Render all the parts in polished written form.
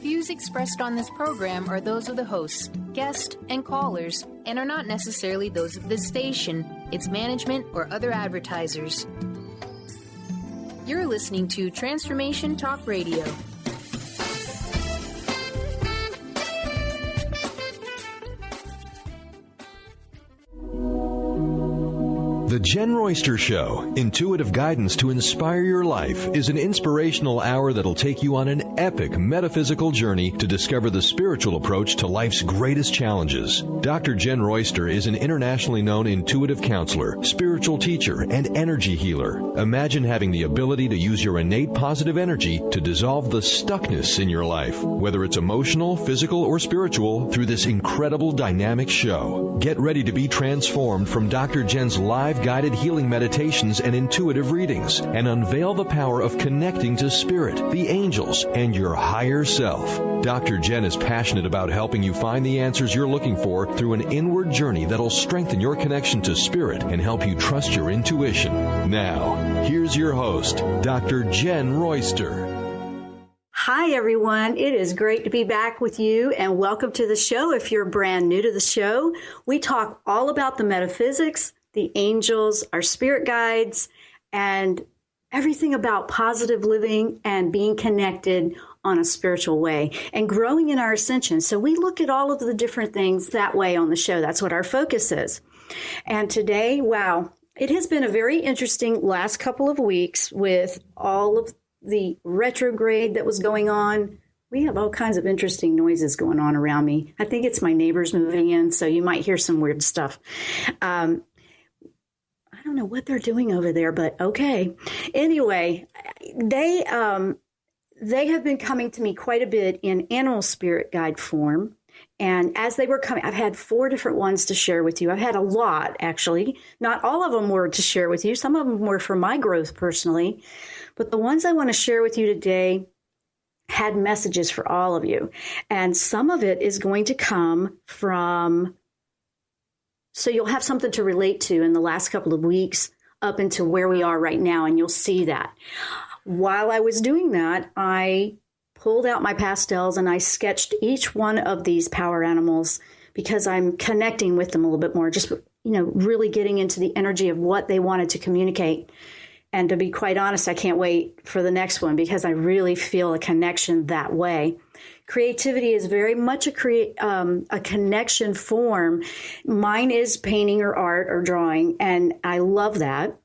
views expressed on this program are those of the hosts, guests, and callers, and are not necessarily those of this station, its management, or other advertisers. You're listening to Transformation Talk Radio. The Jenn Royster Show, intuitive guidance to inspire your life, is an inspirational hour that'll take you on an epic metaphysical journey to discover the spiritual approach to life's greatest challenges. Dr. Jenn Royster is an internationally known intuitive counselor, spiritual teacher, and energy healer. Imagine having the ability to use your innate positive energy to dissolve the stuckness in your life, whether it's emotional, physical, or spiritual, through this incredible dynamic show. Get ready to be transformed from Dr. Jenn's live guided healing meditations and intuitive readings, and unveil the power of connecting to spirit, the angels, and your higher self. Dr. Jenn is passionate about helping you find the answers you're looking for through an inward journey that'll strengthen your connection to spirit and help you trust your intuition. Now, here's your host, Dr. Jenn Royster. Hi, everyone. It is great to be back with you, and welcome to the show. If you're brand new to the show, we talk all about the metaphysics, the angels, our spirit guides, and everything about positive living and being connected on a spiritual way and growing in our ascension. So we look at all of the different things that way on the show. That's what our focus is. And today, wow, it has been a very interesting last couple of weeks with all of the retrograde that was going on. We have all kinds of interesting noises going on around me. I think it's my neighbors moving in, so you might hear some weird stuff. I don't know what they're doing over there, but okay. Anyway, they have been coming to me quite a bit in animal spirit guide form. And as they were coming, I've had 4 different ones to share with you. I've had a lot, actually. Not all of them were to share with you. Some of them were for my growth personally. But the ones I want to share with you today had messages for all of you. And some of it is going to come from, so you'll have something to relate to in the last couple of weeks up into where we are right now, and you'll see that. While I was doing that, I pulled out my pastels and I sketched each one of these power animals because I'm connecting with them a little bit more, just, really getting into the energy of what they wanted to communicate. And to be quite honest, I can't wait for the next one because I really feel a connection that way. Creativity is very much a connection form. Mine is painting or art or drawing, and I love that.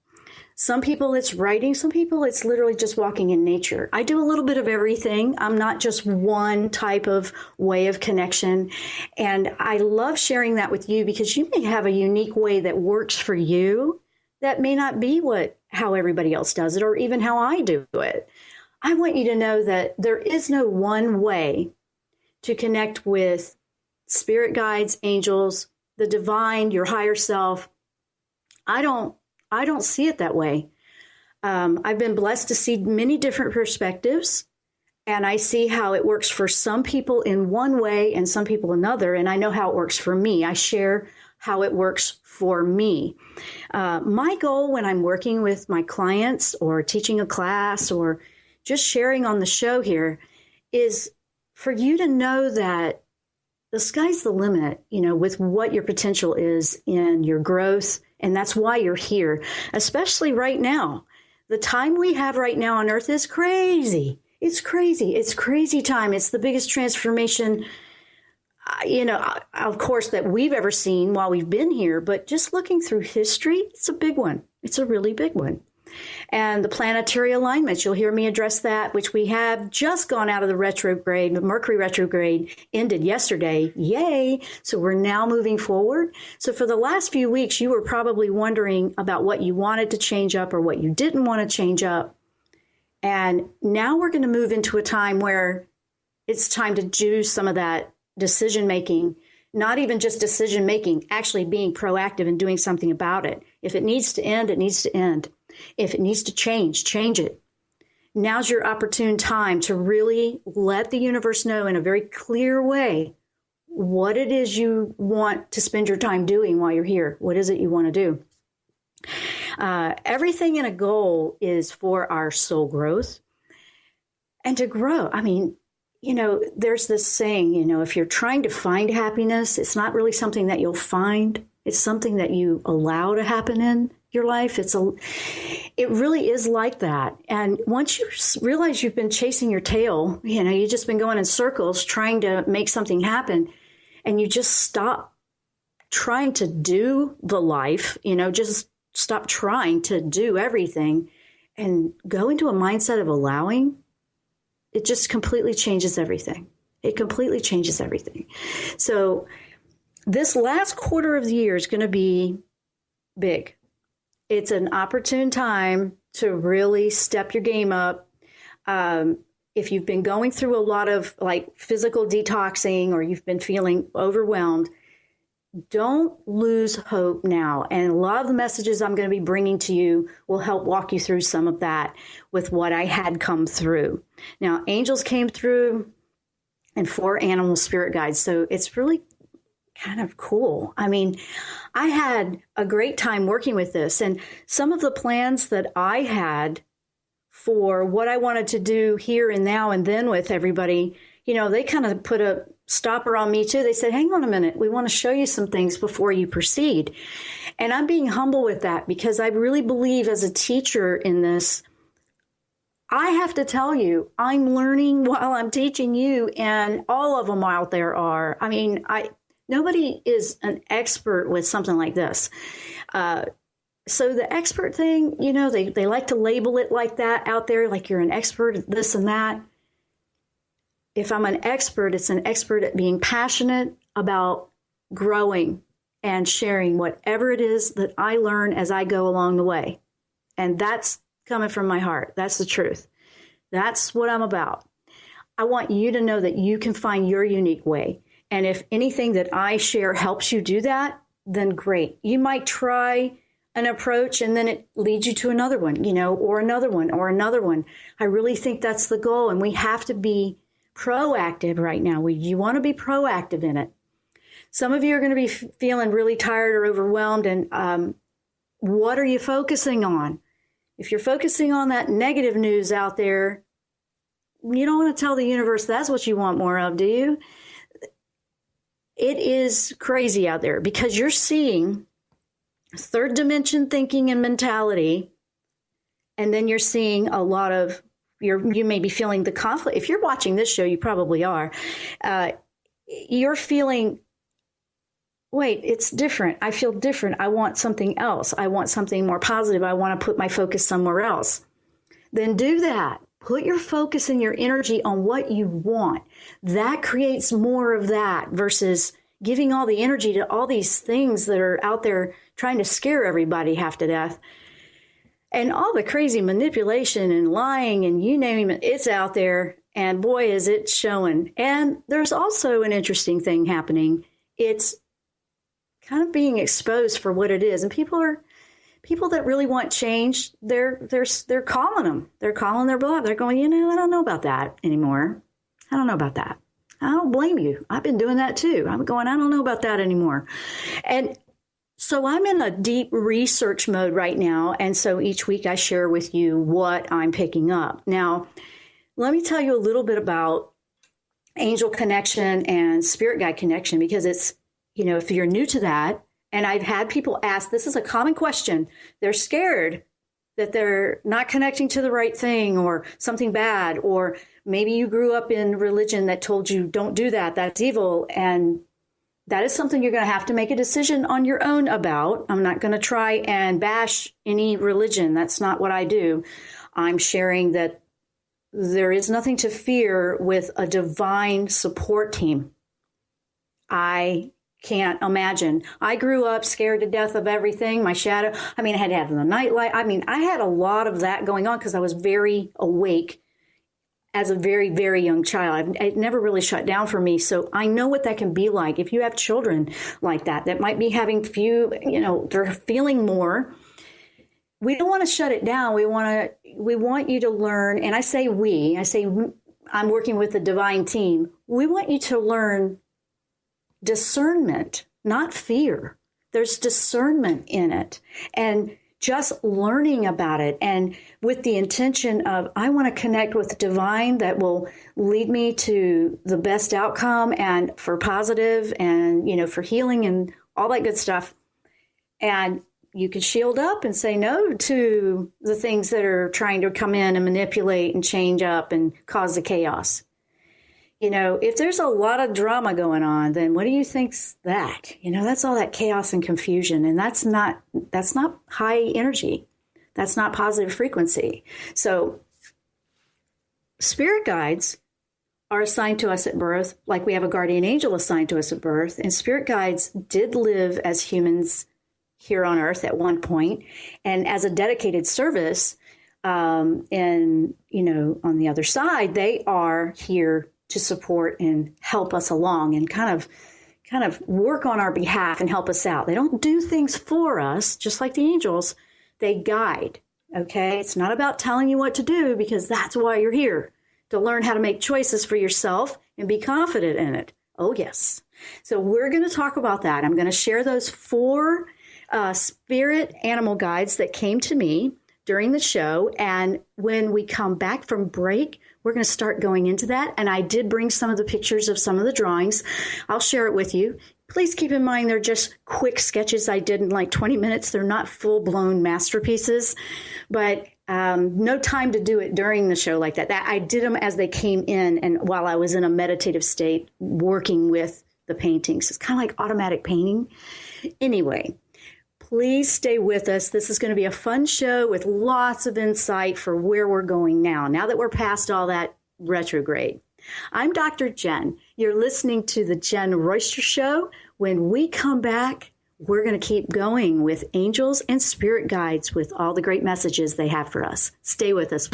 Some people it's writing. Some people it's literally just walking in nature. I do a little bit of everything. I'm not just one type of way of connection. And I love sharing that with you because you may have a unique way that works for you that may not be how everybody else does it or even how I do it. I want you to know that there is no one way to connect with spirit guides, angels, the divine, your higher self. I don't see it that way. I've been blessed to see many different perspectives, and I see how it works for some people in one way and some people another, and I know how it works for me. I share how it works for me. My goal when I'm working with my clients or teaching a class or just sharing on the show here is for you to know that the sky's the limit, with what your potential is in your growth. And that's why you're here, especially right now. The time we have right now on Earth is crazy. It's crazy. It's crazy time. It's the biggest transformation, of course, that we've ever seen while we've been here. But just looking through history, it's a big one. It's a really big one. And the planetary alignments, you'll hear me address that, which we have just gone out of the retrograde. The Mercury retrograde ended yesterday. Yay. So we're now moving forward. So for the last few weeks, you were probably wondering about what you wanted to change up or what you didn't want to change up. And now we're going to move into a time where it's time to do some of that decision making, not even just decision making, actually being proactive and doing something about it. If it needs to end, it needs to end. If it needs to change, change it. Now's your opportune time to really let the universe know in a very clear way what it is you want to spend your time doing while you're here. What is it you want to do? Everything in a goal is for our soul growth and to grow. I mean, there's this saying, if you're trying to find happiness, it's not really something that you'll find. It's something that you allow to happen in your life. It really is like that. And once you realize you've been chasing your tail, you've just been going in circles trying to make something happen, and you just stop trying to do the life, just stop trying to do everything and go into a mindset of allowing, it just completely changes everything. It completely changes everything. So this last quarter of the year is going to be big. It's an opportune time to really step your game up. If you've been going through a lot of physical detoxing, or you've been feeling overwhelmed, don't lose hope now. And a lot of the messages I'm going to be bringing to you will help walk you through some of that with what I had come through. Now, angels came through and 4 animal spirit guides. So it's really kind of cool. I mean, I had a great time working with this, and some of the plans that I had for what I wanted to do here and now and then with everybody, they kind of put a stopper on me too. They said, hang on a minute. We want to show you some things before you proceed. And I'm being humble with that, because I really believe as a teacher in this, I have to tell you, I'm learning while I'm teaching you, and all of them out there are. I mean, nobody is an expert with something like this. So the expert thing, they like to label it like that out there, like you're an expert at this and that. If I'm an expert, it's an expert at being passionate about growing and sharing whatever it is that I learn as I go along the way. And that's coming from my heart. That's the truth. That's what I'm about. I want you to know that you can find your unique way. And if anything that I share helps you do that, then great. You might try an approach and then it leads you to another one, or another one or another one. I really think that's the goal. And we have to be proactive right now. You want to be proactive in it. Some of you are going to be feeling really tired or overwhelmed. And what are you focusing on? If you're focusing on that negative news out there, you don't want to tell the universe that's what you want more of, do you? It is crazy out there, because you're seeing third dimension thinking and mentality. And then you're seeing a lot of you may be feeling the conflict. If you're watching this show, you probably are. You're feeling, wait, it's different. I feel different. I want something else. I want something more positive. I want to put my focus somewhere else. Then do that. Put your focus and your energy on what you want. That creates more of that versus giving all the energy to all these things that are out there trying to scare everybody half to death. And all the crazy manipulation and lying and you name it, it's out there. And boy, is it showing. And there's also an interesting thing happening. It's kind of being exposed for what it is. And people that really want change, they're calling them. They're calling their bluff. They're going, I don't know about that anymore. I don't know about that. I don't blame you. I've been doing that too. I'm going, I don't know about that anymore. And so I'm in a deep research mode right now. And so each week I share with you what I'm picking up. Now, let me tell you a little bit about angel connection and spirit guide connection, because it's, if you're new to that, and I've had people ask, this is a common question. They're scared that they're not connecting to the right thing or something bad, or maybe you grew up in religion that told you don't do that, that's evil. And that is something you're going to have to make a decision on your own about. I'm not going to try and bash any religion. That's not what I do. I'm sharing that there is nothing to fear with a divine support team. I can't imagine. I grew up scared to death of everything. My shadow. I had to have the nightlight. I had a lot of that going on because I was very awake as a very, very young child. It never really shut down for me. So I know what that can be like. If you have children like that might be having they're feeling more. We don't want to shut it down. We want you to learn. And I say I'm working with the divine team. We want you to learn discernment, not fear. There's discernment in it. And just learning about it, and with the intention of, I want to connect with the divine that will lead me to the best outcome and for positive and, for healing and all that good stuff. And you can shield up and say no to the things that are trying to come in and manipulate and change up and cause the chaos. If there's a lot of drama going on, then what do you think's that? That's all that chaos and confusion. And that's not high energy. That's not positive frequency. So spirit guides are assigned to us at birth, like we have a guardian angel assigned to us at birth. And spirit guides did live as humans here on Earth at one point, and as a dedicated service, and on the other side, they are here to support and help us along and kind of work on our behalf and help us out. They don't do things for us, just like the angels. They guide. Okay, it's not about telling you what to do, because that's why you're here, to learn how to make choices for yourself and be confident in it. Oh yes. So we're going to talk about that. I'm going to share those 4 spirit animal guides that came to me during the show. And when we come back from break, we're going to start going into that. And I did bring some of the pictures of some of the drawings. I'll share it with you. Please keep in mind, they're just quick sketches I did in like 20 minutes. They're not full-blown masterpieces, but no time to do it during the show like that. I did them as they came in, and while I was in a meditative state working with the paintings. It's kind of like automatic painting. Anyway, please stay with us. This is going to be a fun show with lots of insight for where we're going now that we're past all that retrograde. I'm Dr. Jenn. You're listening to the Jenn Royster Show. When we come back, we're going to keep going with angels and spirit guides with all the great messages they have for us. Stay with us.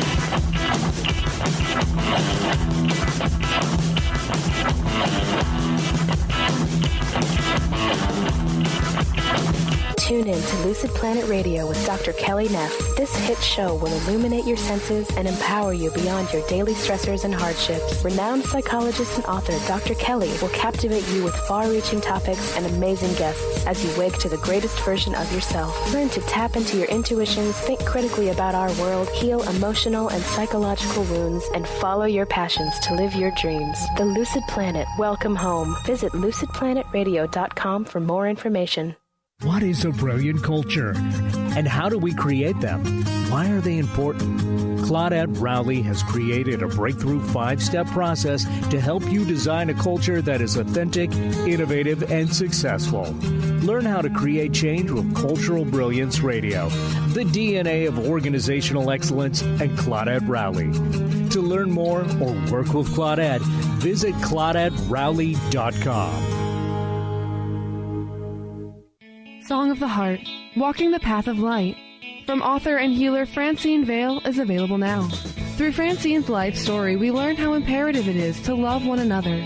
Tune in to Lucid Planet Radio with Dr. Kelly Neff. This hit show will illuminate your senses and empower you beyond your daily stressors and hardships. Renowned psychologist and author Dr. Kelly will captivate you with far-reaching topics and amazing guests as you wake to the greatest version of yourself. Learn to tap into your intuitions, think critically about our world, heal emotional and psychological wounds, and follow your passions to live your dreams. The Lucid Planet. Welcome home. Visit lucidplanetradio.com for more information. What is a brilliant culture? And how do we create them? Why are they important? Claudette Rowley has created a breakthrough 5-step process to help you design a culture that is authentic, innovative, and successful. Learn how to create change with Cultural Brilliance Radio, the DNA of organizational excellence, and Claudette Rowley. To learn more or work with Claudette, visit ClaudetteRowley.com. Song of the Heart, Walking the Path of Light, from author and healer Francine Vale, is available now. Through Francine's life story, we learn how imperative it is to love one another.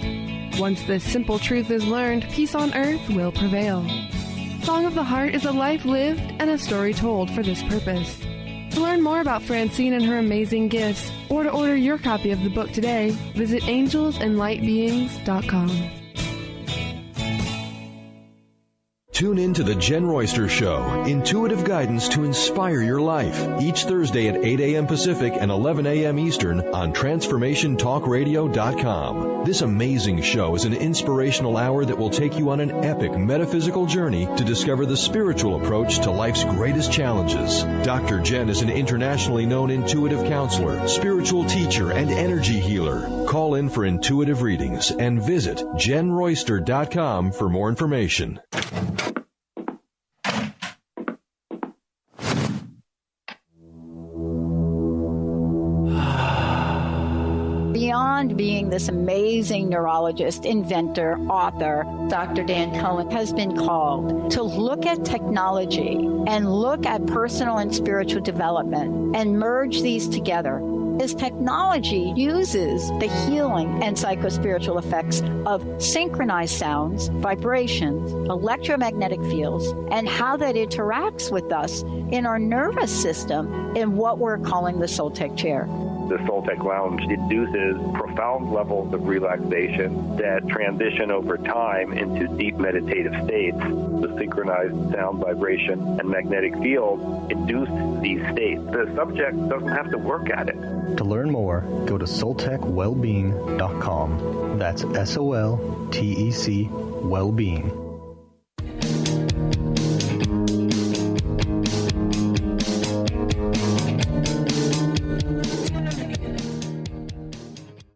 Once this simple truth is learned, peace on earth will prevail. Song of the Heart is a life lived and a story told for this purpose. To learn more about Francine and her amazing gifts, or to order your copy of the book today, visit angelsandlightbeings.com. Tune in to the Jenn Royster Show, intuitive guidance to inspire your life, each Thursday at 8 a.m. Pacific and 11 a.m. Eastern on TransformationTalkRadio.com. This amazing show is an inspirational hour that will take you on an epic metaphysical journey to discover the spiritual approach to life's greatest challenges. Dr. Jenn is an internationally known intuitive counselor, spiritual teacher, and energy healer. Call in for intuitive readings and visit JennRoyster.com for more information. Beyond being this amazing neurologist, inventor, author, Dr. Dan Cohen has been called to look at technology and look at personal and spiritual development and merge these together. His technology uses the healing and psychospiritual effects of synchronized sounds, vibrations, electromagnetic fields, and how that interacts with us in our nervous system in what we're calling the Soul Tech chair. the Soltec Lounge induces profound levels of relaxation that transition over time into deep meditative states. The synchronized sound, vibration, and magnetic field induce these states. The subject doesn't have to work at it. To learn more, go to soltecwellbeing.com. That's SOLTEC Wellbeing.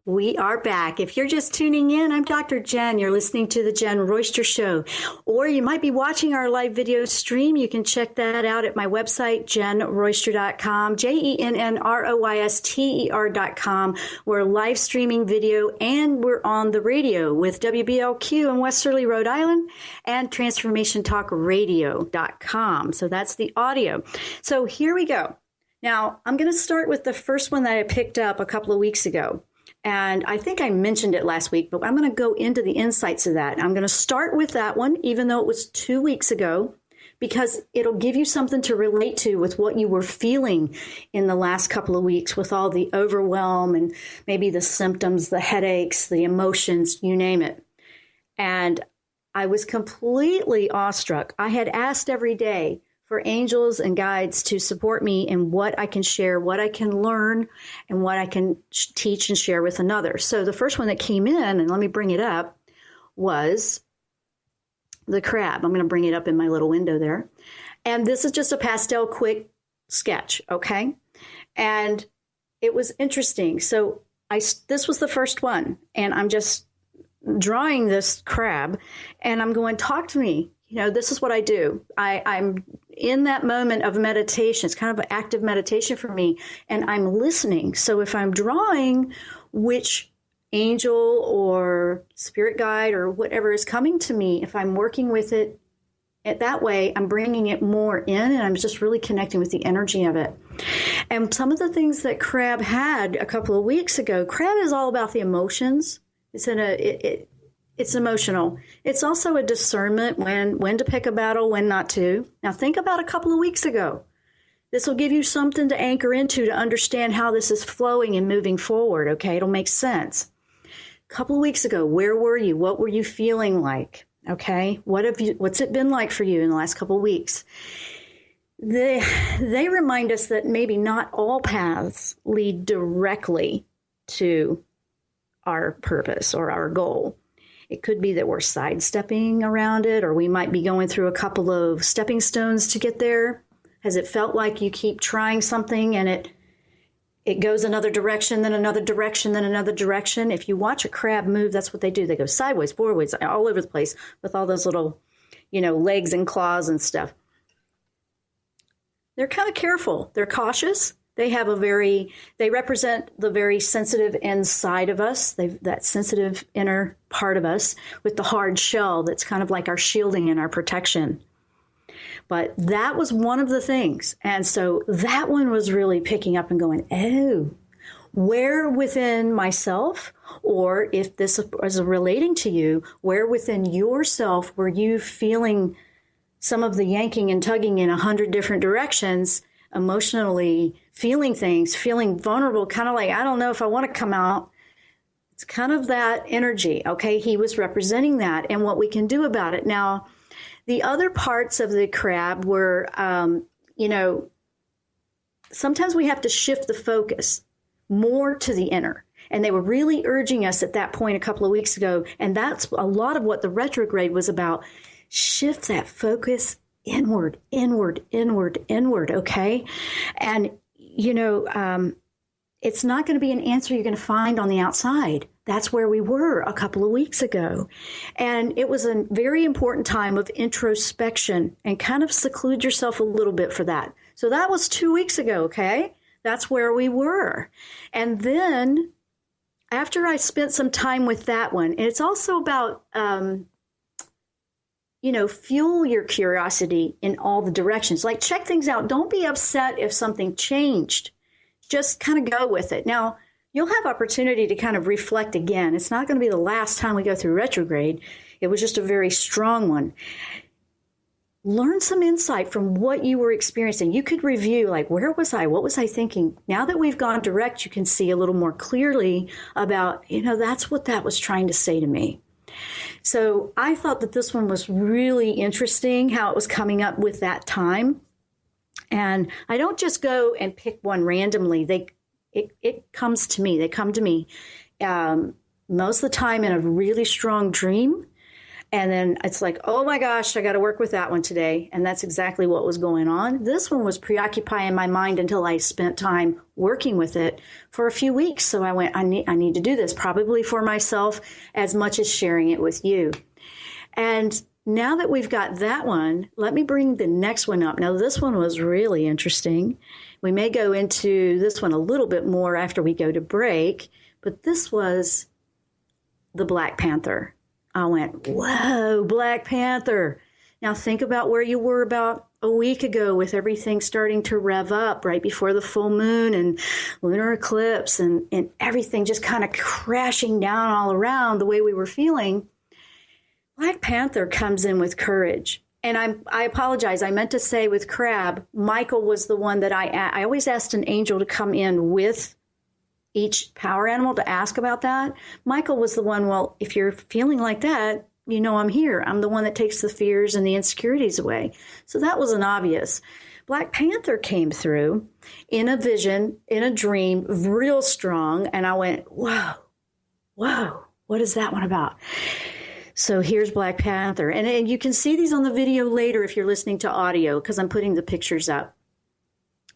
We are back. If you're just tuning in, I'm Dr. Jenn. You're listening to the Jenn Royster Show. Or you might be watching our live video stream. You can check that out at my website, JennRoyster.com, JennRoyster.com. We're live streaming video, and we're on the radio with WBLQ in Westerly, Rhode Island, and TransformationTalkRadio.com. So that's the audio. So here we go. Now, I'm going to start with the first one that I picked up a couple of weeks ago. And I think I mentioned it last week, but I'm going to go into the insights of that. I'm going to start with that one, even though it was 2 weeks ago, because it'll give you something to relate to with what you were feeling in the last couple of weeks with all the overwhelm and maybe the symptoms, the headaches, the emotions, you name it. And I was completely awestruck. I had asked every day for angels and guides to support me in what I can share, what I can learn, and what I can teach and share with another. So the first one that came in, and let me bring it up, was the crab. I'm going to bring it up in my little window there. And this is just a pastel quick sketch, okay? And it was interesting. So this was the first one, and I'm just drawing this crab, and I'm going, talk to me. You know, this is what I do. I'm in that moment of meditation. It's kind of an active meditation for me, and I'm listening. So if I'm drawing which angel or spirit guide or whatever is coming to me, if I'm working with it that way, I'm bringing it more in, and I'm just really connecting with the energy of it. And some of the things that crab had a couple of weeks ago, crab is all about the emotions. It's emotional. It's also a discernment when to pick a battle, when not to. Now think about a couple of weeks ago. This will give you something to anchor into to understand how this is flowing and moving forward, okay? It'll make sense. A couple of weeks ago, where were you? What were you feeling like, okay? What's it been like for you in the last couple of weeks? They remind us that maybe not all paths lead directly to our purpose or our goal. It could be that we're sidestepping around it, or we might be going through a couple of stepping stones to get there. Has it felt like you keep trying something and it goes another direction, then another direction, then another direction? If you watch a crab move, that's what they do. They go sideways, forwards, all over the place with all those little, legs and claws and stuff. They're kind of careful. They're cautious. They represent the very sensitive inside of us, that sensitive inner part of us with the hard shell that's kind of like our shielding and our protection. But that was one of the things. And so that one was really picking up and going, oh, where within myself, or if this is relating to you, where within yourself were you feeling some of the yanking and tugging in 100 different directions, emotionally, feeling things, feeling vulnerable, kind of like, I don't know if I want to come out. It's kind of that energy, okay? He was representing that and what we can do about it. Now, the other parts of the crab were, sometimes we have to shift the focus more to the inner. And they were really urging us at that point a couple of weeks ago. And that's a lot of what the retrograde was about. Shift that focus inward, okay? And, it's not going to be an answer you're going to find on the outside. That's where we were a couple of weeks ago. And it was a very important time of introspection, and kind of seclude yourself a little bit for that. So that was 2 weeks ago, okay? That's where we were. And then after I spent some time with that one, and it's also about, fuel your curiosity in all the directions. Like, check things out. Don't be upset if something changed. Just kind of go with it. Now, you'll have opportunity to kind of reflect again. It's not going to be the last time we go through retrograde. It was just a very strong one. learn some insight from what you were experiencing. You could review, like, where was I? What was I thinking? Now that we've gone direct, you can see a little more clearly about, that's what that was trying to say to me. So I thought that this one was really interesting, how it was coming up with that time. And I don't just go and pick one randomly. It comes to me. They come to me most of the time in a really strong dream. And then it's like, oh my gosh, I got to work with that one today. And that's exactly what was going on. This one was preoccupying my mind until I spent time working with it for a few weeks. So I went, I need to do this, probably for myself as much as sharing it with you. And now that we've got that one, let me bring the next one up. Now, this one was really interesting. We may go into this one a little bit more after we go to break, but this was the Black Panther. I went, whoa, Black Panther. Now think about where you were about a week ago with everything starting to rev up right before the full moon and lunar eclipse and everything just kind of crashing down all around the way we were feeling. Black Panther comes in with courage. And I apologize. I meant to say with Crab, Michael was the one that I always asked an angel to come in with each power animal to ask about that. Michael was the one, well, if you're feeling like that, I'm here. I'm the one that takes the fears and the insecurities away. So that wasn't obvious. Black Panther came through in a vision, in a dream, real strong. And I went, whoa, what is that one about? So here's Black Panther. And you can see these on the video later if you're listening to audio, because I'm putting the pictures up.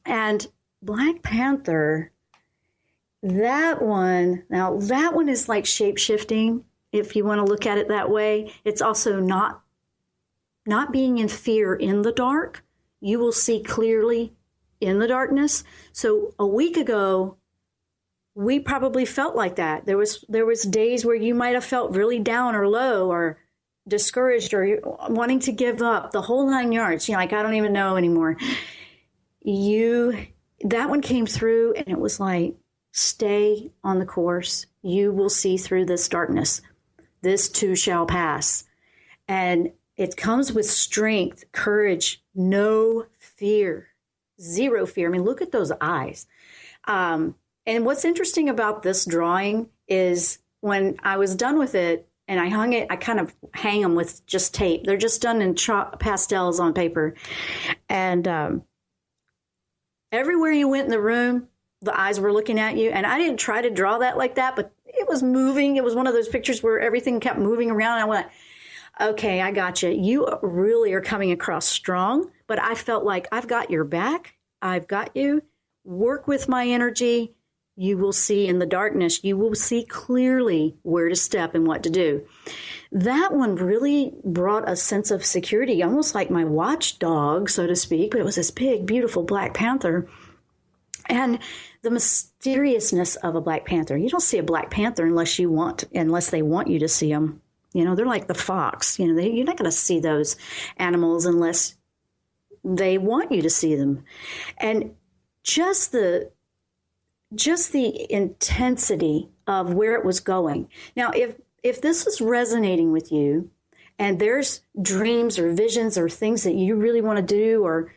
And Black Panther, that one is like shape-shifting, if you want to look at it that way. It's also not being in fear in the dark. You will see clearly in the darkness. So a week ago, we probably felt like that. There was days where you might have felt really down or low or discouraged or wanting to give up, the whole 9 yards. Like, I don't even know anymore. That one came through and it was like, stay on the course. You will see through this darkness. This too shall pass. And it comes with strength, courage, no fear, zero fear. I mean, look at those eyes. And what's interesting about this drawing is when I was done with it and I hung it, I kind of hang them with just tape. They're just done in pastels on paper. And everywhere you went in the room, the eyes were looking at you. And I didn't try to draw that like that, but it was moving. It was one of those pictures where everything kept moving around. And I went, okay, I got you. You really are coming across strong, but I felt like I've got your back. I've got you. Work with my energy. You will see in the darkness. You will see clearly where to step and what to do. That one really brought a sense of security, almost like my watchdog, so to speak, but it was this big, beautiful Black Panther. And the mysteriousness of a Black Panther. You don't see a Black Panther unless they want you to see them. They're like the fox. You're not going to see those animals unless they want you to see them. And just the intensity of where it was going. Now, if this is resonating with you and there's dreams or visions or things that you really want to do or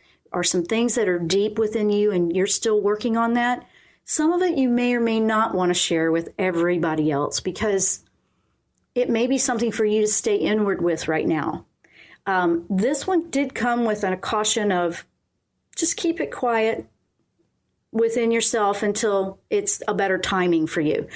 some things that are deep within you and you're still working on that, some of it you may or may not want to share with everybody else because it may be something for you to stay inward with right now. This one did come with a caution of just keep it quiet within yourself until it's a better timing for you.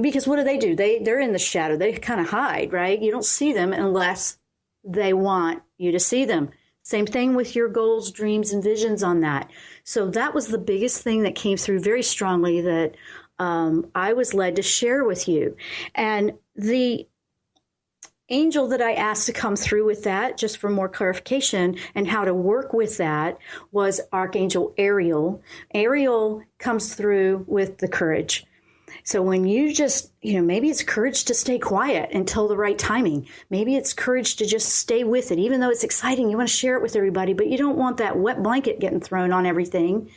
Because what do? They're in the shadow. They kind of hide, right? You don't see them unless they want you to see them. Same thing with your goals, dreams, and visions on that. So that was the biggest thing that came through very strongly that I was led to share with you. And the angel that I asked to come through with that, just for more clarification and how to work with that, was Archangel Ariel. Ariel comes through with the courage. So when you just, maybe it's courage to stay quiet until the right timing. Maybe it's courage to just stay with it, even though it's exciting. You want to share it with everybody, but you don't want that wet blanket getting thrown on everything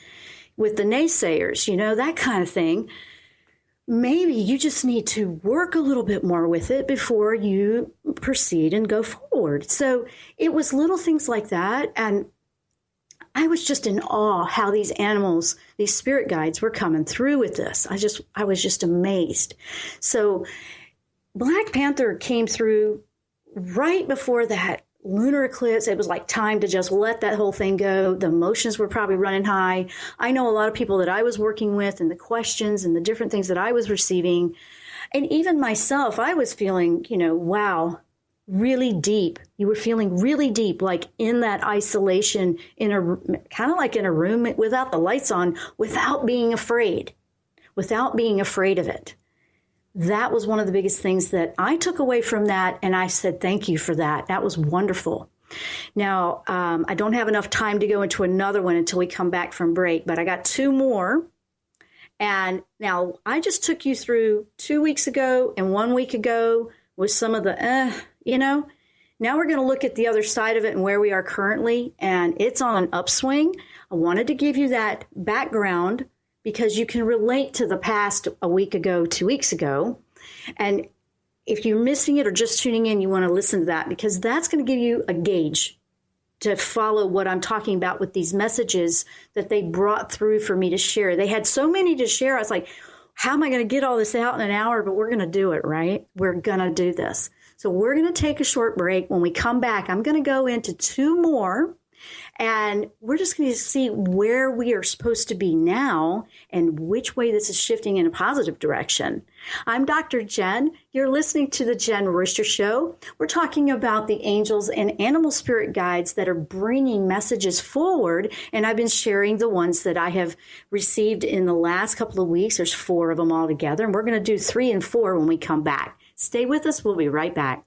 with the naysayers, that kind of thing. maybe you just need to work a little bit more with it before you proceed and go forward. So it was little things like that. And I was just in awe how these animals, these spirit guides, were coming through with this. I was just amazed. So Black Panther came through right before that lunar eclipse. It was like time to just let that whole thing go. The emotions were probably running high. I know a lot of people that I was working with and the questions and the different things that I was receiving. And even myself, I was feeling, wow, really deep. You were feeling really deep, like in that isolation, kind of like in a room without the lights on, without being afraid of it. That was one of the biggest things that I took away from that. And I said, thank you for that. That was wonderful. Now, I don't have enough time to go into another one until we come back from break, but I got 2 more. And now I just took you through 2 weeks ago and 1 week ago with some of the, now we're going to look at the other side of it and where we are currently. And it's on an upswing. I wanted to give you that background because you can relate to the past a week ago, 2 weeks ago. And if you're missing it or just tuning in, you want to listen to that because that's going to give you a gauge to follow what I'm talking about with these messages that they brought through for me to share. They had so many to share. I was like, how am I going to get all this out in an hour? But we're going to do it, right? We're going to do this. So we're going to take a short break. When we come back, I'm going to go into 2 more. And we're just going to see where we are supposed to be now and which way this is shifting in a positive direction. I'm Dr. Jenn. You're listening to the Jenn Royster Show. We're talking about the angels and animal spirit guides that are bringing messages forward. And I've been sharing the ones that I have received in the last couple of weeks. There's 4 of them all together. And we're going to do 3 and 4 when we come back. Stay with us. We'll be right back.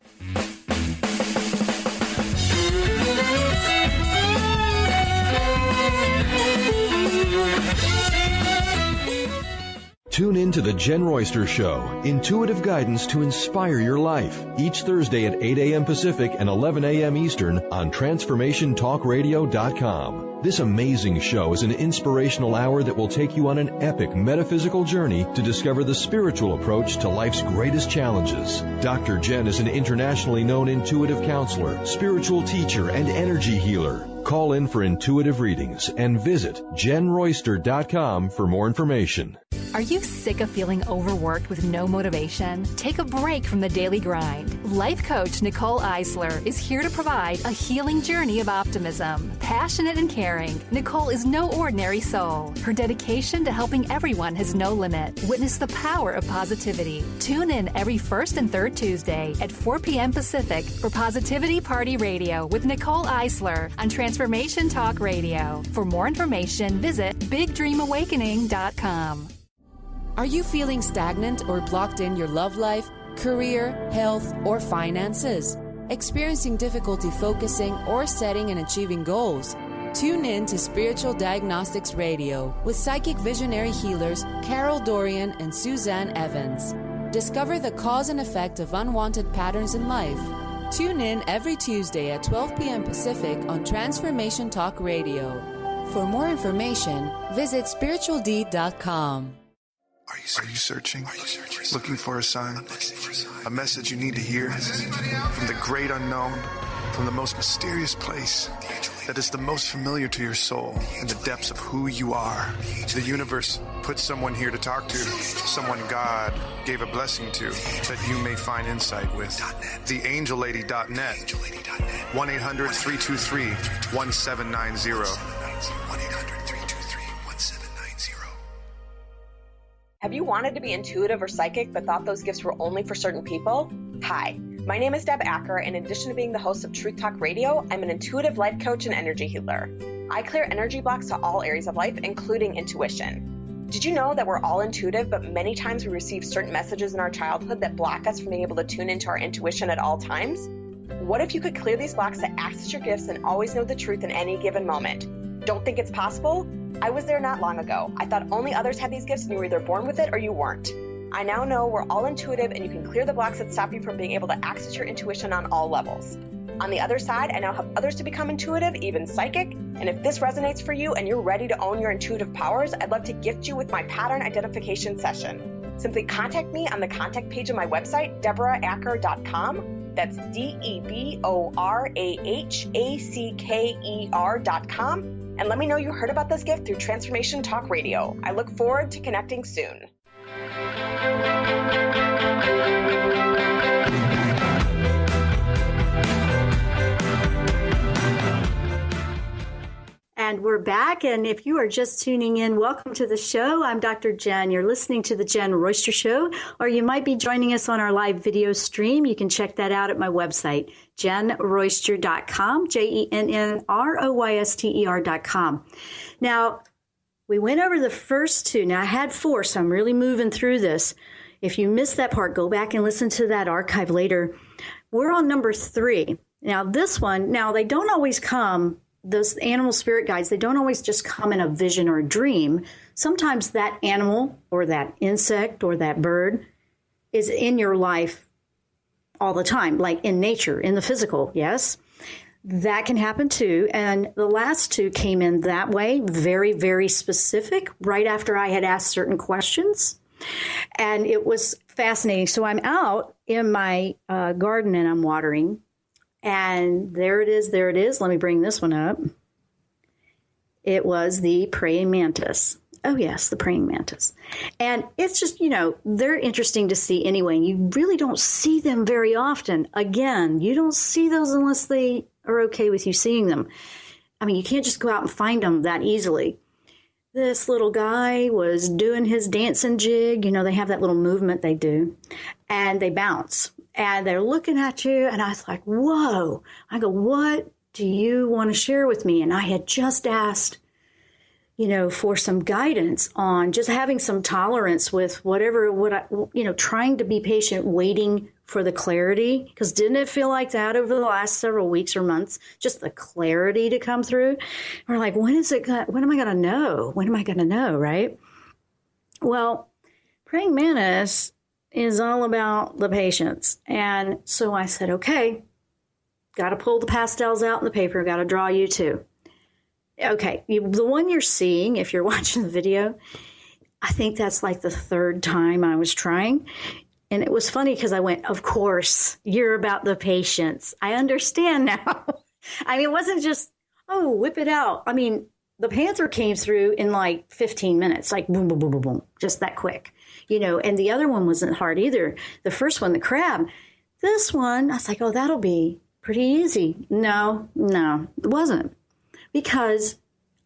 Tune in to the Jenn Royster Show, intuitive guidance to inspire your life, each Thursday at 8 a.m. Pacific and 11 a.m. Eastern on TransformationTalkRadio.com. This amazing show is an inspirational hour that will take you on an epic metaphysical journey to discover the spiritual approach to life's greatest challenges. Dr. Jenn is an internationally known intuitive counselor, spiritual teacher, and energy healer. Call in for intuitive readings and visit JennRoyster.com for more information. Are you sick of feeling overworked with no motivation? Take a break from the daily grind. Life coach Nicole Eisler is here to provide a healing journey of optimism. Passionate and caring, Nicole is no ordinary soul. Her dedication to helping everyone has no limit. Witness the power of positivity. Tune in every first and third Tuesday at 4 p.m. Pacific for Positivity Party Radio with Nicole Eisler on Transformation Talk Radio. For more information, visit BigDreamAwakening.com. Are you feeling stagnant or blocked in your love life, career, health, or finances? Experiencing difficulty focusing or setting and achieving goals? Tune in to Spiritual Diagnostics Radio with psychic visionary healers Carol Dorian and Suzanne Evans. Discover the cause and effect of unwanted patterns in life. Tune in every Tuesday at 12 p.m. Pacific on Transformation Talk Radio. For more information, visit spiritualdeed.com. Are you searching? Looking for a sign? A message you need to hear? From the great unknown, from the most mysterious place that is the most familiar to your soul in the depths of who you are. The universe put someone here to talk to, someone God gave a blessing to, that you may find insight with. TheAngelLady.net, 1-800-323-1790. Have you wanted to be intuitive or psychic but thought those gifts were only for certain people? Hi, my name is Deb Acker, and in addition to being the host of Truth Talk Radio, I'm an intuitive life coach and energy healer. I clear energy blocks to all areas of life, including intuition. Did you know that we're all intuitive, but many times we receive certain messages in our childhood that block us from being able to tune into our intuition at all times? What if you could clear these blocks to access your gifts and always know the truth in any given moment? Don't think it's possible? I was there not long ago. I thought only others had these gifts and you were either born with it or you weren't. I now know we're all intuitive and you can clear the blocks that stop you from being able to access your intuition on all levels. On the other side, I now help others to become intuitive, even psychic, and if this resonates for you and you're ready to own your intuitive powers, I'd love to gift you with my pattern identification session. Simply contact me on the contact page of my website, DeborahAcker.com. That's DeborahAcker.com. And let me know you heard about this gift through Transformation Talk Radio. I look forward to connecting soon. And we're back, and if you are just tuning in, welcome to the show. I'm Dr. Jenn. You're listening to the Jenn Royster Show, or you might be joining us on our live video stream. You can check that out at my website, JennRoyster.com, JennRoyster.com. Now, we went over the first two. Now, I had four, so I'm really moving through this. If you missed that part, go back and listen to that archive later. We're on number 3. Now, this one, they don't always come. Those animal spirit guides, they don't always just come in a vision or a dream. Sometimes that animal or that insect or that bird is in your life all the time, like in nature, in the physical, yes? That can happen too. And the last two came in that way, very, very specific, right after I had asked certain questions. And it was fascinating. So I'm out in my garden and I'm watering. And there it is. Let me bring this one up. It was the praying mantis. Oh, yes, the praying mantis. And it's just, they're interesting to see anyway. You really don't see them very often. Again, you don't see those unless they are okay with you seeing them. I mean, you can't just go out and find them that easily. This little guy was doing his dancing jig. They have that little movement they do. And they bounce. And they're looking at you, and I was like, whoa. I go, what do you want to share with me? And I had just asked, for some guidance on just having some tolerance with trying to be patient, waiting for the clarity. Because didn't it feel like that over the last several weeks or months? Just the clarity to come through. We're like, when am I going to know? When am I going to know, right? Well, praying mantis is all about the patience. And so I said, okay, got to pull the pastels out in the paper, got to draw you too. Okay, the one you're seeing, if you're watching the video, I think that's like the third time I was trying. And it was funny because I went, of course, you're about the patience. I understand now. I mean, it wasn't just, whip it out. I mean, the panther came through in like 15 minutes, like boom, boom, boom, boom, boom, just that quick. And the other one wasn't hard either. The first one, the crab, this one, I was like, that'll be pretty easy. No, it wasn't, because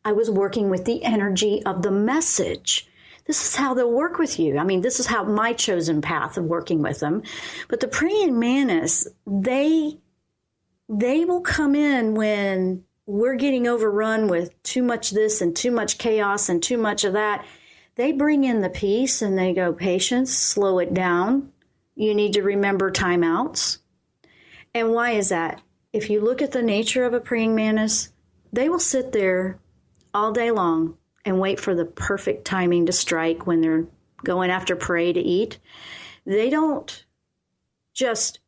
I was working with the energy of the message. This is how they'll work with you. I mean, this is how my chosen path of working with them. But the praying mantis, they will come in when we're getting overrun with too much this and too much chaos and too much of that. They bring in the peace and they go, patience, slow it down. You need to remember timeouts. And why is that? If you look at the nature of a praying mantis, they will sit there all day long and wait for the perfect timing to strike when they're going after prey to eat. They don't just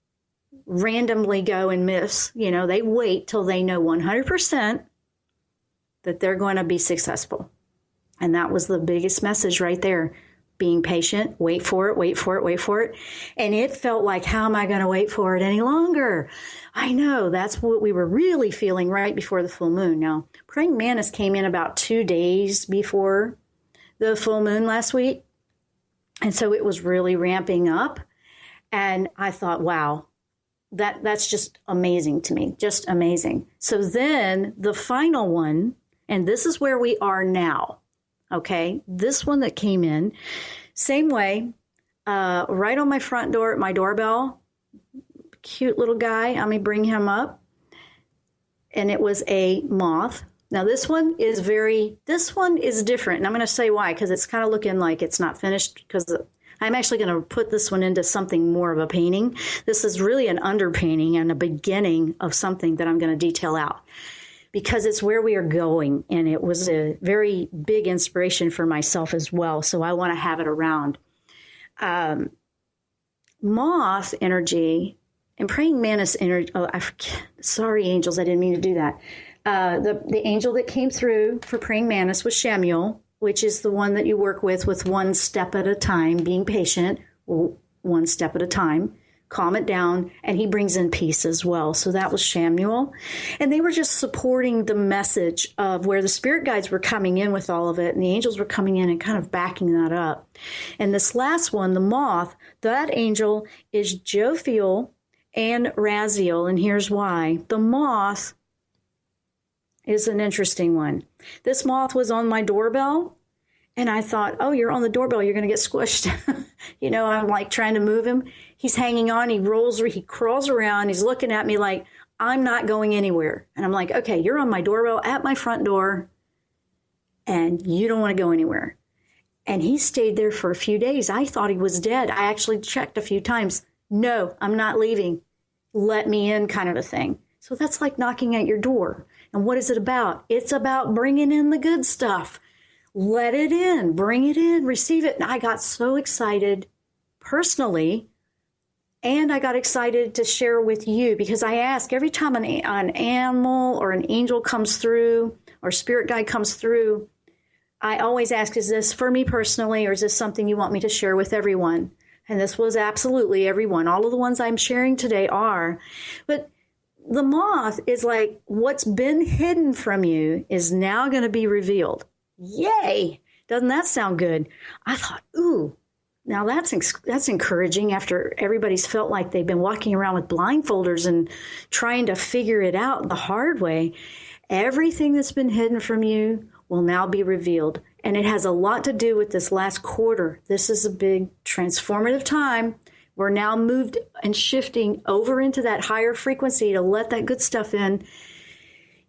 randomly go and miss. They wait till they know 100% that they're going to be successful. And that was the biggest message right there. Being patient, wait for it. And it felt like, how am I going to wait for it any longer? I know, that's what we were really feeling right before the full moon. Now, praying mantis came in about 2 days before the full moon last week. And so it was really ramping up. And I thought, wow, that's just amazing to me, just amazing. So then the final one, and this is where we are now. Okay, this one that came in, same way, right on my front door, my doorbell, cute little guy. Let me bring him up. And it was a moth. Now this one is different. And I'm going to say why, because it's kind of looking like it's not finished, because I'm actually going to put this one into something more of a painting. This is really an underpainting and a beginning of something that I'm going to detail out, because it's where we are going. And it was a very big inspiration for myself as well. So I want to have it around. Moth energy and praying mantis energy. Oh, I forget. Sorry, angels. I didn't mean to do that. The angel that came through for praying mantis was Shamuel. which is the one that you work with one step at a time, being patient, one step at a time, calm it down, and he brings in peace as well. So that was Shamuel. And they were just supporting the message of where the spirit guides were coming in with all of it, and the angels were coming in and kind of backing that up. And this last one, the moth, that angel is Jophiel and Raziel, and here's why. The moth is an interesting one. This moth was on my doorbell, and I thought, oh, you're on the doorbell, you're going to get squished. I'm like trying to move him. He's hanging on, he crawls around, he's looking at me like, I'm not going anywhere. And I'm like, okay, you're on my doorbell at my front door, and you don't want to go anywhere. And he stayed there for a few days. I thought he was dead. I actually checked a few times. No, I'm not leaving. Let me in, kind of a thing. So that's like knocking at your door. And what is it about? It's about bringing in the good stuff. Let it in, bring it in, receive it. And I got so excited personally, and I got excited to share with you, because I ask every time an animal or an angel comes through or spirit guide comes through, I always ask, is this for me personally, or is this something you want me to share with everyone? And this was absolutely everyone. All of the ones I'm sharing today are. But the moth is like, what's been hidden from you is now going to be revealed. Yay! Doesn't that sound good? I thought, ooh, now that's encouraging after everybody's felt like they've been walking around with blindfolders and trying to figure it out the hard way. Everything that's been hidden from you will now be revealed. And it has a lot to do with this last quarter. This is a big transformative time. We're now moved and shifting over into that higher frequency to let that good stuff in.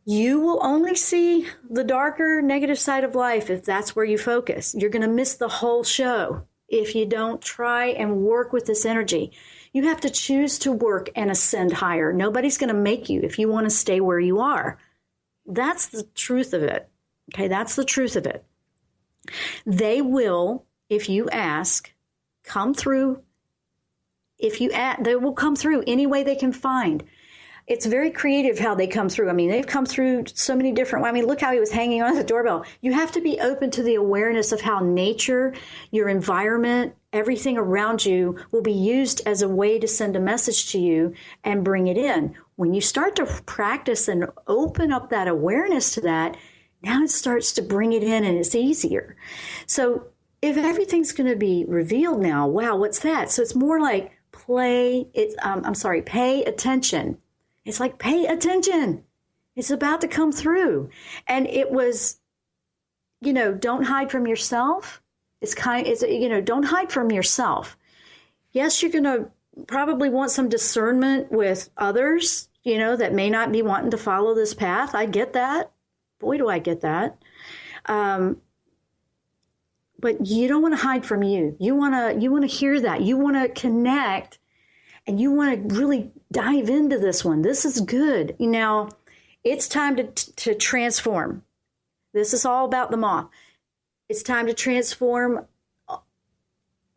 You will only see the darker, negative side of life if that's where you focus. You're going to miss the whole show if you don't try and work with this energy. You have to choose to work and ascend higher. Nobody's going to make you if you want to stay where you are. That's the truth of it. Okay, that's the truth of it. They will, if you ask, come through. They will come through any way they can find. It's very creative how they come through. I mean, they've come through so many different ways. I mean, look how he was hanging on the doorbell. You have to be open to the awareness of how nature, your environment, everything around you will be used as a way to send a message to you and bring it in. When you start to practice and open up that awareness to that, now it starts to bring it in and it's easier. So if everything's going to be revealed now, wow, what's that? So it's more like pay attention. It's like, pay attention. It's about to come through. And it was, don't hide from yourself. Don't hide from yourself. Yes, you're going to probably want some discernment with others, that may not be wanting to follow this path. I get that. Boy, do I get that. But you don't want to hide from you. You want to hear that. You want to connect, and you want to really dive into this one. This is good. Now, it's time to transform. This is all about the moth. It's time to transform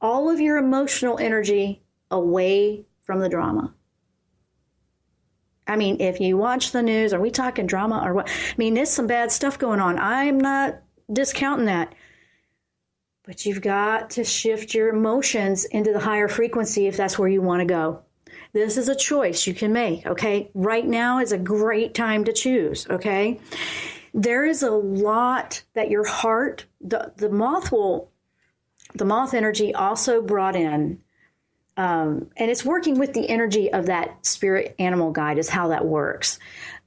all of your emotional energy away from the drama. I mean, if you watch the news, are we talking drama or what? I mean, there's some bad stuff going on. I'm not discounting that. But you've got to shift your emotions into the higher frequency if that's where you want to go. This is a choice you can make, okay? Right now is a great time to choose, okay? There is a lot that your heart, the moth energy also brought in. And it's working with the energy of that spirit animal guide is how that works.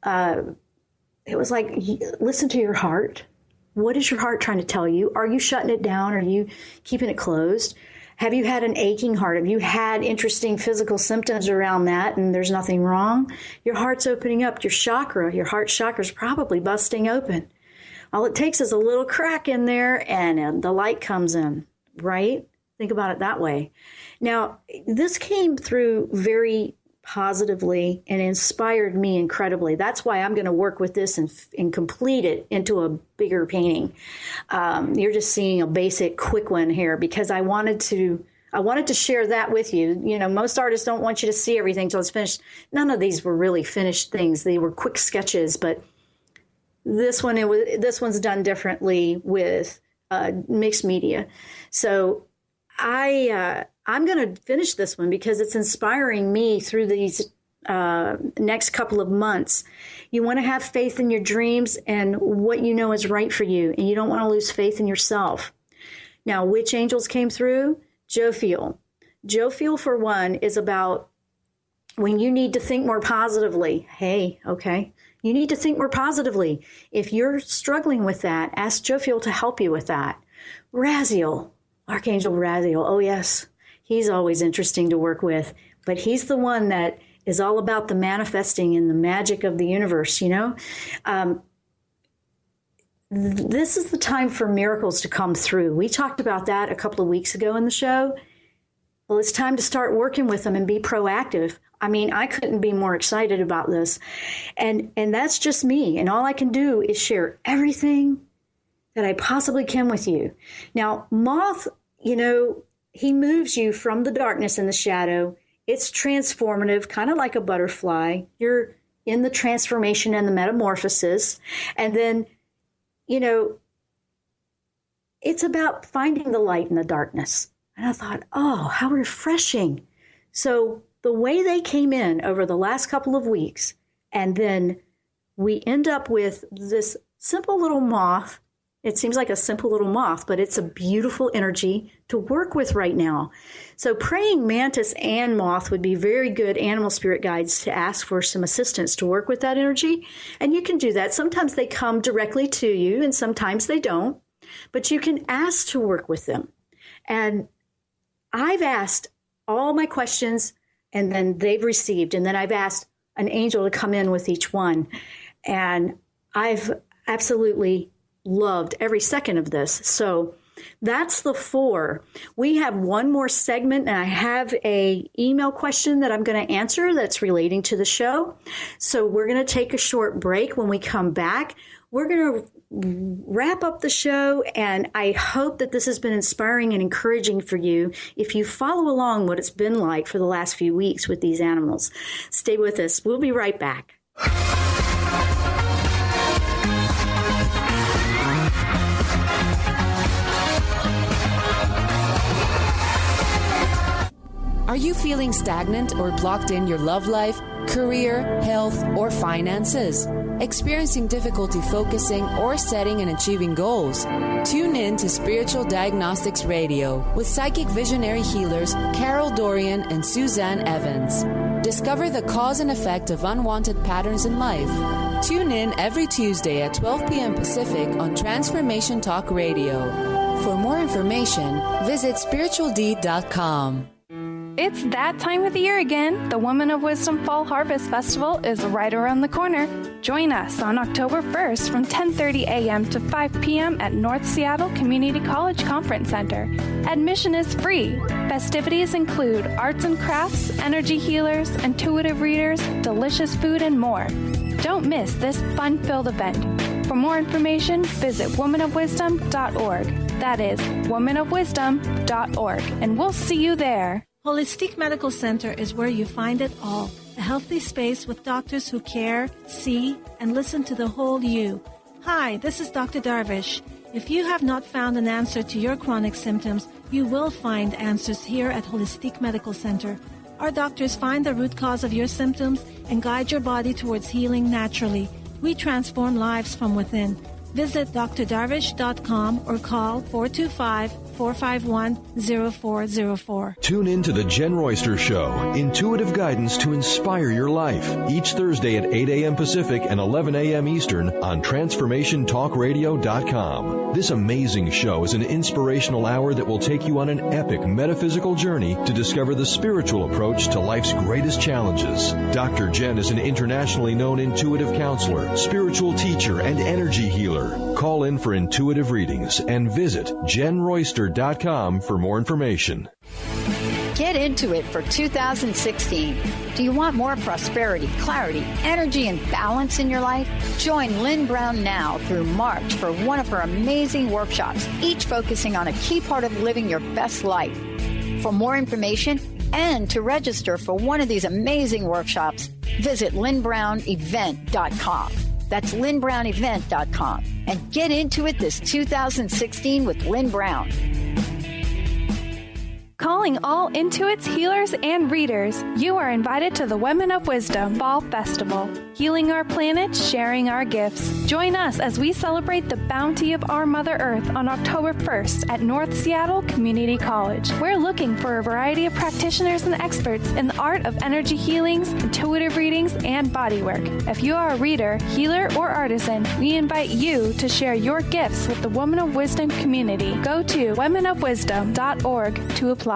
It was like, listen to your heart. What is your heart trying to tell you? Are you shutting it down? Are you keeping it closed? Have you had an aching heart? Have you had interesting physical symptoms around that and there's nothing wrong? Your heart's opening up. Your heart chakra is probably busting open. All it takes is a little crack in there and the light comes in, right? Think about it that way. Now, this came through very positively and inspired me incredibly. That's why I'm going to work with this and complete it into a bigger painting. You're just seeing a basic, quick one here because I wanted to share that with you. Most artists don't want you to see everything till it's finished. None of these were really finished things. They were quick sketches, but this one's done differently with mixed media. So I'm going to finish this one because it's inspiring me through these next couple of months. You want to have faith in your dreams and what you know is right for you, and you don't want to lose faith in yourself. Now, which angels came through? Jophiel. Jophiel, for one, is about when you need to think more positively. Hey, okay, you need to think more positively. If you're struggling with that, ask Jophiel to help you with that. Raziel, Archangel Raziel. Oh, yes, he's always interesting to work with, but he's the one that is all about the manifesting and the magic of the universe, you know? This is the time for miracles to come through. We talked about that a couple of weeks ago in the show. Well, it's time to start working with them and be proactive. I mean, I couldn't be more excited about this. And that's just me. And all I can do is share everything that I possibly can with you. Now, Moth, you know, he moves you from the darkness and the shadow. It's transformative, kind of like a butterfly. You're in the transformation and the metamorphosis. And then, you know, it's about finding the light in the darkness. And I thought, oh, how refreshing. So the way they came in over the last couple of weeks, and then we end up with this simple little moth. It seems like a simple little moth, but it's a beautiful energy to work with right now. So praying mantis and moth would be very good animal spirit guides to ask for some assistance to work with that energy. And you can do that. Sometimes they come directly to you and sometimes they don't, but you can ask to work with them. And I've asked all my questions and then they've received. And then I've asked an angel to come in with each one. And I've absolutely loved every second of this. So that's the 4. We have one more segment, and I have a email question that I'm going to answer that's relating to the show. So we're going to take a short break. When we come back, we're going to wrap up the show, and I hope that this has been inspiring and encouraging for you if you follow along what it's been like for the last few weeks with these animals. Stay with us. We'll be right back. Are you feeling stagnant or blocked in your love life, career, health, or finances? Experiencing difficulty focusing or setting and achieving goals? Tune in to Spiritual Diagnostics Radio with psychic visionary healers Carol Dorian and Suzanne Evans. Discover the cause and effect of unwanted patterns in life. Tune in every Tuesday at 12 p.m. Pacific on Transformation Talk Radio. For more information, visit spiritualdeed.com. It's that time of the year again. The Women of Wisdom Fall Harvest Festival is right around the corner. Join us on October 1st from 10:30 a.m. to 5 p.m. at North Seattle Community College Conference Center. Admission is free. Festivities include arts and crafts, energy healers, intuitive readers, delicious food, and more. Don't miss this fun-filled event. For more information, visit womanofwisdom.org. That is womanofwisdom.org. And we'll see you there. Holistic Medical Center is where you find it all. A healthy space with doctors who care, see, and listen to the whole you. Hi, this is Dr. Darvish. If you have not found an answer to your chronic symptoms, you will find answers here at Holistic Medical Center. Our doctors find the root cause of your symptoms and guide your body towards healing naturally. We transform lives from within. Visit drdarvish.com or call 425-451-0404. Tune in to the Jenn Royster Show, intuitive guidance to inspire your life. Each Thursday at 8 a.m. Pacific and 11 a.m. Eastern on TransformationTalkRadio.com. This amazing show is an inspirational hour that will take you on an epic metaphysical journey to discover the spiritual approach to life's greatest challenges. Dr. Jenn is an internationally known intuitive counselor, spiritual teacher, and energy healer. Call in for intuitive readings and visit JennRoyster.com for more information. Get into it for 2016. Do you want more prosperity, clarity, energy, and balance in your life? Join Lynn Brown now through March for one of her amazing workshops, each focusing on a key part of living your best life. For more information and to register for one of these amazing workshops, visit LynnBrownEvent.com. That's LynnBrownEvent.com. And get into it this 2016 with Lynn Brown. Calling all Intuit's healers and readers, you are invited to the Women of Wisdom Fall Festival. Healing our planet, sharing our gifts. Join us as we celebrate the bounty of our Mother Earth on October 1st at North Seattle Community College. We're looking for a variety of practitioners and experts in the art of energy healings, intuitive readings, and bodywork. If you are a reader, healer, or artisan, we invite you to share your gifts with the Women of Wisdom community. Go to womenofwisdom.org to apply.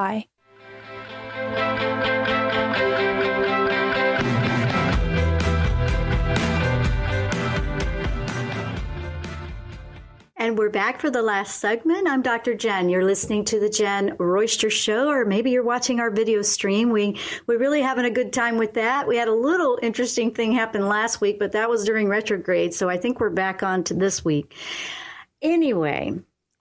And we're back for the last segment. I'm Dr. Jenn. You're listening to the Jenn Royster Show, or maybe you're watching our video stream. We're really having a good time with that. We had a little interesting thing happen last week, but that was during retrograde, so I think we're back on to this week. Anyway,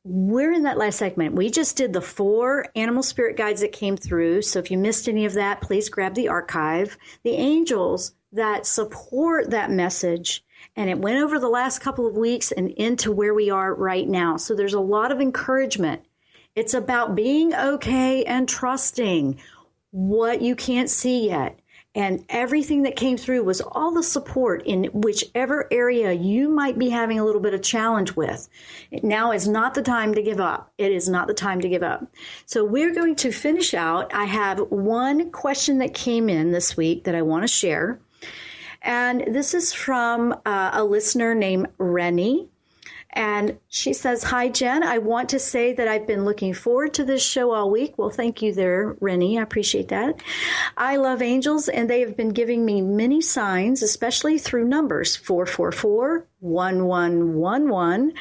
we're in that last segment. We just did the 4 animal spirit guides that came through. So if you missed any of that, please grab the archive. The angels that support that message, and it went over the last couple of weeks and into where we are right now. So there's a lot of encouragement. It's about being okay and trusting what you can't see yet. And everything that came through was all the support in whichever area you might be having a little bit of challenge with. Now is not the time to give up. It is not the time to give up. So we're going to finish out. I have one question that came in this week that I want to share. And this is from a listener named Rennie. And she says, "Hi, Jenn. I want to say that I've been looking forward to this show all week." Well, thank you there, Rennie. I appreciate that. "I love angels, and they have been giving me many signs, especially through numbers 444, 1111,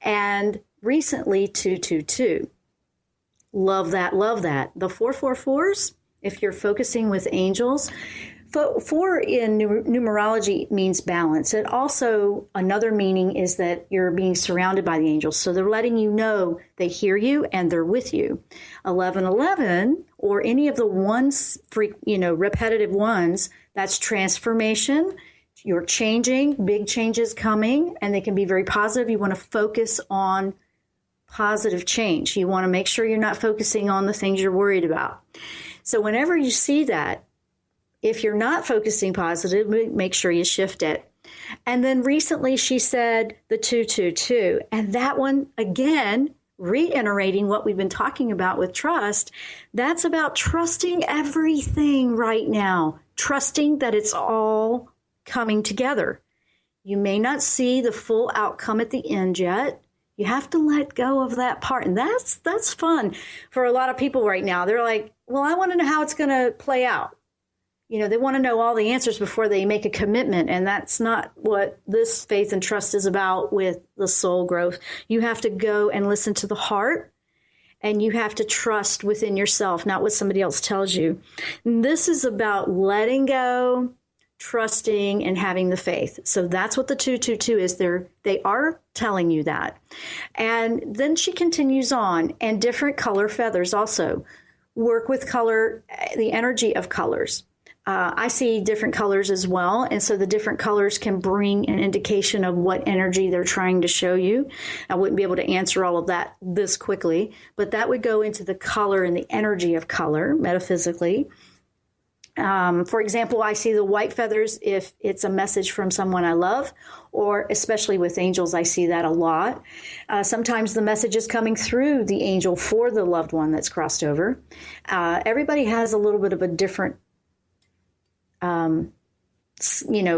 and recently 222. Love that, love that. The 444s, if you're focusing with angels, 4 in numerology means balance. It also, another meaning is that you're being surrounded by the angels. So they're letting you know they hear you and they're with you. 1111, or any of the ones, repetitive ones, that's transformation. You're changing, big changes coming, and they can be very positive. You want to focus on positive change. You want to make sure you're not focusing on the things you're worried about. So whenever you see that, if you're not focusing positive, make sure you shift it. And then recently she said the 222. And that one, again, reiterating what we've been talking about with trust, that's about trusting everything right now. Trusting that it's all coming together. You may not see the full outcome at the end yet. You have to let go of that part. And that's fun for a lot of people right now. They're like, well, I want to know how it's going to play out. They want to know all the answers before they make a commitment. And that's not what this faith and trust is about with the soul growth. You have to go and listen to the heart, and you have to trust within yourself, not what somebody else tells you. And this is about letting go, trusting, and having the faith. So that's what the 222 is. They are telling you that. And then she continues on, and different color feathers also. Work with color, the energy of colors. I see different colors as well. And so the different colors can bring an indication of what energy they're trying to show you. I wouldn't be able to answer all of that this quickly, but that would go into the color and the energy of color metaphysically. For example, I see the white feathers if it's a message from someone I love, or especially with angels, I see that a lot. Sometimes the message is coming through the angel for the loved one that's crossed over. Everybody has a little bit of a different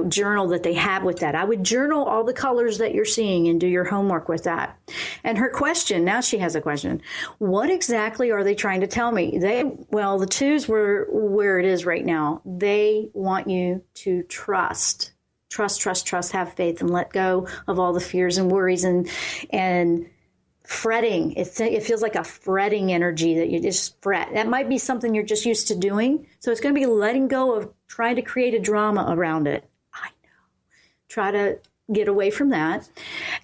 journal that they have with that. I would journal all the colors that you're seeing and do your homework with that. And her question, now she has a question. What exactly are they trying to tell me? The twos were where it is right now. They want you to trust, have faith, and let go of all the fears and worries and fretting. It feels like a fretting energy that you just fret. That might be something you're just used to doing. So it's going to be letting go of trying to create a drama around it. I know. Try to get away from that.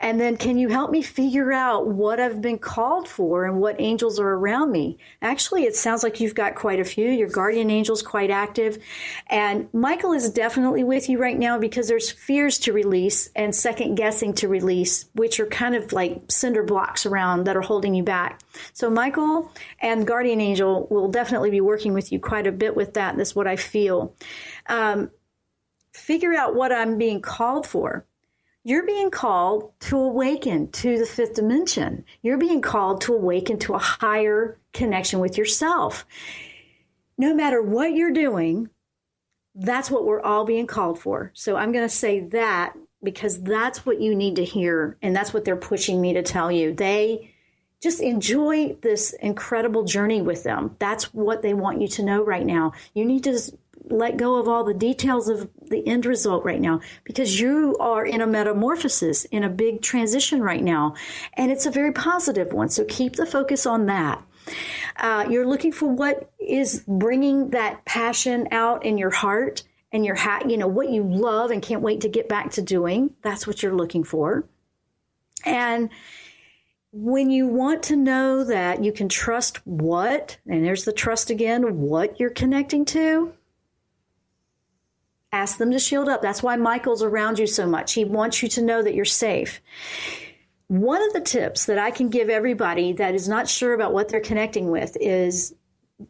And then can you help me figure out what I've been called for and what angels are around me? Actually, it sounds like you've got quite a few. Your guardian angel's quite active. And Michael is definitely with you right now because there's fears to release and second guessing to release, which are kind of like cinder blocks around that are holding you back. So Michael and guardian angel will definitely be working with you quite a bit with that. That's what I feel. Figure out what I'm being called for. You're being called to awaken to the fifth dimension. You're being called to awaken to a higher connection with yourself. No matter what you're doing, that's what we're all being called for. So I'm going to say that because that's what you need to hear. And that's what they're pushing me to tell you. They just enjoy this incredible journey with them. That's what they want you to know right now. You need to let go of all the details of the end result right now because you are in a metamorphosis, in a big transition right now. And it's a very positive one. So keep the focus on that. You're looking for what is bringing that passion out in your heart and your what you love and can't wait to get back to doing. That's what you're looking for. And when you want to know that you can trust what, and there's the trust again, what you're connecting to, ask them to shield up. That's why Michael's around you so much. He wants you to know that you're safe. One of the tips that I can give everybody that is not sure about what they're connecting with is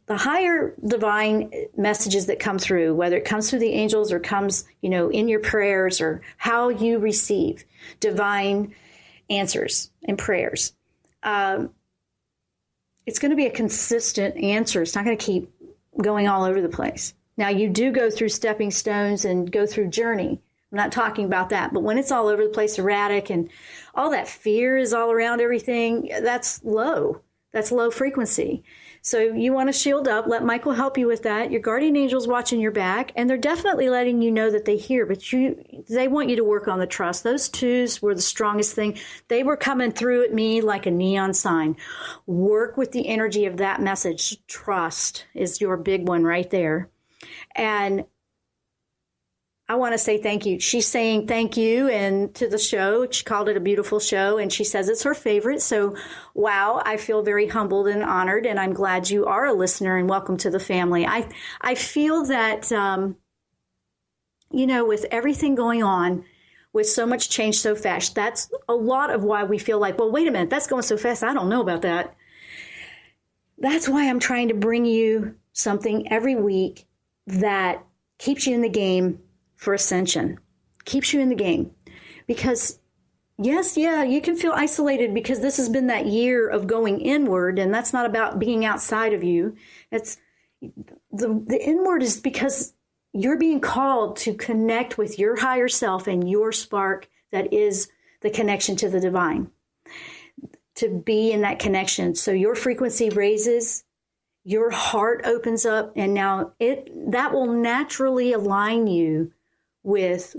the higher divine messages that come through, whether it comes through the angels or comes, in your prayers or how you receive divine answers and prayers. It's going to be a consistent answer. It's not going to keep going all over the place. Now, you do go through stepping stones and go through journey. I'm not talking about that. But when it's all over the place, erratic, and all that fear is all around everything, that's low. That's low frequency. So you want to shield up. Let Michael help you with that. Your guardian angel's watching your back, and they're definitely letting you know that they hear. But they want you to work on the trust. Those twos were the strongest thing. They were coming through at me like a neon sign. Work with the energy of that message. Trust is your big one right there. And I want to say thank you. She's saying thank you and to the show. She called it a beautiful show, and she says it's her favorite. So, wow, I feel very humbled and honored, and I'm glad you are a listener, and welcome to the family. I feel that, with everything going on, with so much change so fast, that's a lot of why we feel like, well, wait a minute, that's going so fast. I don't know about that. That's why I'm trying to bring you something every week that keeps you in the game for ascension, keeps you in the game. Because, you can feel isolated because this has been that year of going inward, and that's not about being outside of you. It's the inward is because you're being called to connect with your higher self and your spark that is the connection to the divine, to be in that connection. So your frequency raises, your heart opens up, and now that will naturally align you with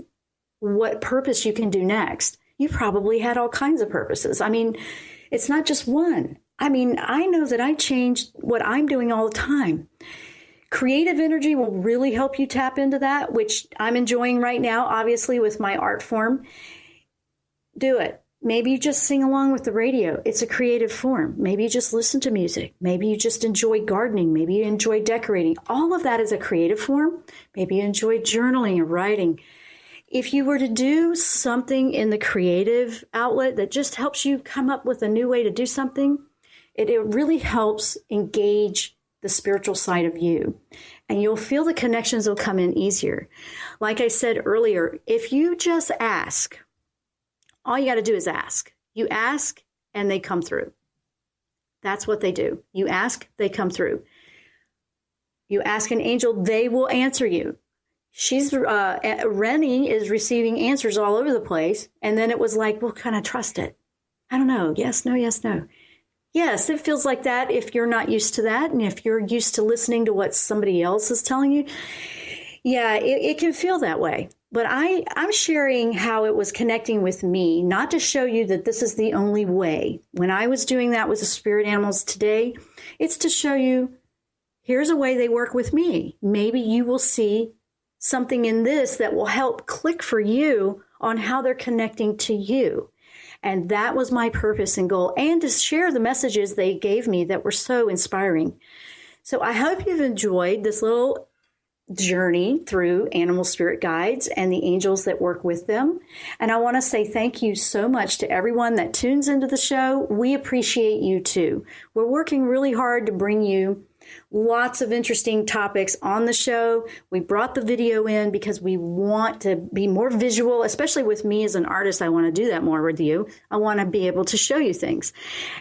what purpose you can do next. You probably had all kinds of purposes. I mean, it's not just one. I mean, I know that I changed what I'm doing all the time. Creative energy will really help you tap into that, which I'm enjoying right now, obviously, with my art form. Do it. Maybe you just sing along with the radio. It's a creative form. Maybe you just listen to music. Maybe you just enjoy gardening. Maybe you enjoy decorating. All of that is a creative form. Maybe you enjoy journaling or writing. If you were to do something in the creative outlet that just helps you come up with a new way to do something, it really helps engage the spiritual side of you. And you'll feel the connections will come in easier. Like I said earlier, if you just ask, all you got to do is ask. You ask and they come through. That's what they do. You ask, they come through. You ask an angel, they will answer you. Rennie is receiving answers all over the place. And then it was like, well, can I trust it? I don't know. Yes, no, yes, no. Yes, it feels like that if you're not used to that. And if you're used to listening to what somebody else is telling you, it can feel that way. But I'm sharing how it was connecting with me, not to show you that this is the only way. When I was doing that with the spirit animals today, it's to show you, here's a way they work with me. Maybe you will see something in this that will help click for you on how they're connecting to you. And that was my purpose and goal, and to share the messages they gave me that were so inspiring. So I hope you've enjoyed this little journey through animal spirit guides and the angels that work with them. And I want to say thank you so much to everyone that tunes into the show. We appreciate you too. We're working really hard to bring you lots of interesting topics on the show. We brought the video in because we want to be more visual, especially with me as an artist. I want to do that more with you. I want to be able to show you things.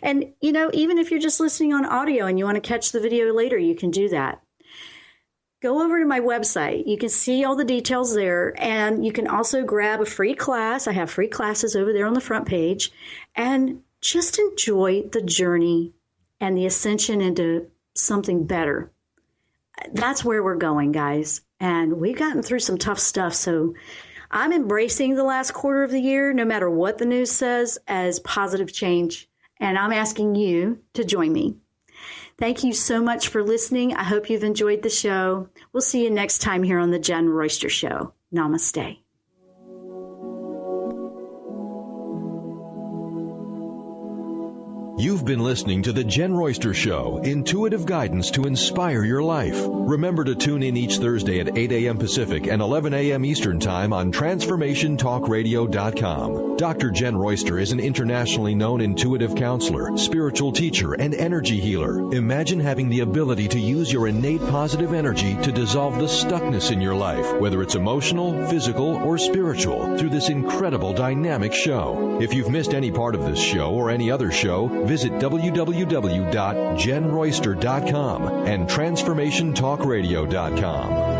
And, you know, even if you're just listening on audio and you want to catch the video later, you can do that. Go over to my website. You can see all the details there, and you can also grab a free class. I have free classes over there on the front page, and just enjoy the journey and the ascension into something better. That's where we're going, guys. And we've gotten through some tough stuff. So I'm embracing the last quarter of the year, no matter what the news says, as positive change. And I'm asking you to join me. Thank you so much for listening. I hope you've enjoyed the show. We'll see you next time here on the Jenn Royster Show. Namaste. You've been listening to The Jenn Royster Show, intuitive guidance to inspire your life. Remember to tune in each Thursday at 8 a.m. Pacific and 11 a.m. Eastern Time on TransformationTalkRadio.com. Dr. Jenn Royster is an internationally known intuitive counselor, spiritual teacher, and energy healer. Imagine having the ability to use your innate positive energy to dissolve the stuckness in your life, whether it's emotional, physical, or spiritual, through this incredible dynamic show. If you've missed any part of this show or any other show, visit www.JennRoyster.com and TransformationTalkRadio.com.